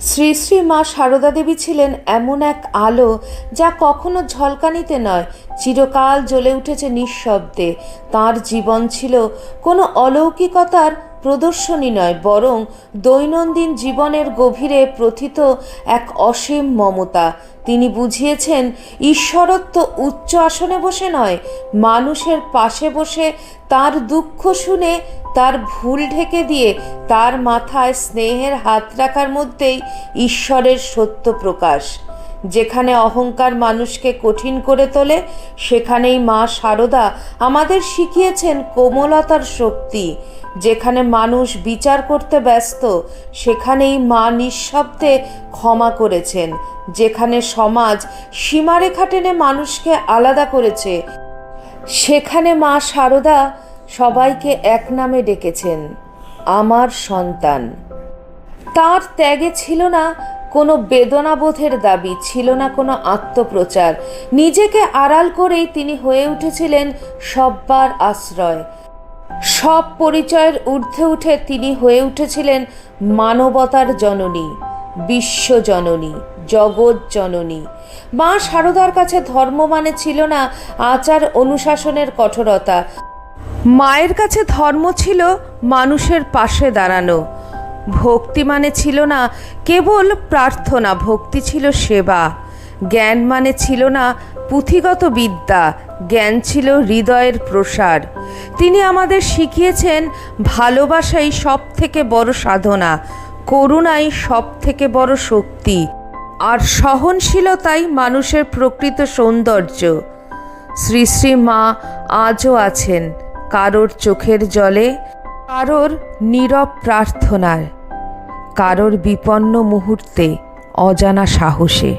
শ্রী শ্রী মা সারদা দেবী ছিলেন এমন এক আলো যা কখনো ঝলকানিতে নয়, চিরকাল জ্বলে উঠেছে নিঃশব্দে। তাঁর জীবন ছিল কোনো অলৌকিকতার প্রদর্শনী নয়, বরং দৈনন্দিন জীবনের গভীরে প্রথিত এক অসীম মমতা। তিনি বুঝিয়েছেন ঈশ্বরত্ব উচ্চ আসনে বসে নয়, মানুষের পাশে বসে তার দুঃখ শুনে তার ভুল ঢেকে দিয়ে তার মাথায় স্নেহের হাত রাখার মধ্যেই ঈশ্বরের সত্য প্রকাশ। যেখানে অহংকার মানুষকে কঠিন করে তোলে, সেখানেই মা সারদা আমাদের শিখিয়েছেন কোমলতার শক্তি। যেখানে মানুষ বিচার করতে ব্যস্ত, সেখানেই মা নিঃশব্দে ক্ষমা করেছেন। যেখানে সমাজ সীমারেখা টেনে মানুষকে আলাদা করেছে, সেখানে মা সারদা সবাইকে এক নামে ডেকেছেন, আমার সন্তান। তার ত্যাগে ছিল না কোনো বেদনাবোধের দাবি, ছিল না কোনো আত্মপ্রচার। নিজেকে আড়াল করেই তিনি হয়ে উঠেছিলেন সব্বার আশ্রয়। সব পরিচয়ের ঊর্ধ্বে উঠে তিনি হয়ে উঠেছিলেন মানবতার জননী, বিশ্বজননী, জগৎ জননী। মা সারদার কাছে ধর্ম মানে ছিল না আচার অনুশাসনের কঠোরতা। মায়ের কাছে ধর্ম ছিল মানুষের পাশে দাঁড়ানো। ভক্তি মানে ছিল না কেবল প্রার্থনা, ভক্তি ছিল সেবা। জ্ঞান মানে ছিল না পুঁথিগত বিদ্যা, জ্ঞান ছিল হৃদয়ের প্রসার। তিনি আমাদের শিখিয়েছেন ভালোবাসাই সব থেকে বড় সাধনা, করুণাই সব থেকে বড় শক্তি, আর সহনশীলতাই মানুষের প্রকৃত সৌন্দর্য। শ্রী শ্রী মা আজও আছেন, কারোর চোখের জলে, কারোর নীরব প্রার্থনায়, কারোর বিপন্ন মুহূর্তে অজানা সাহসে।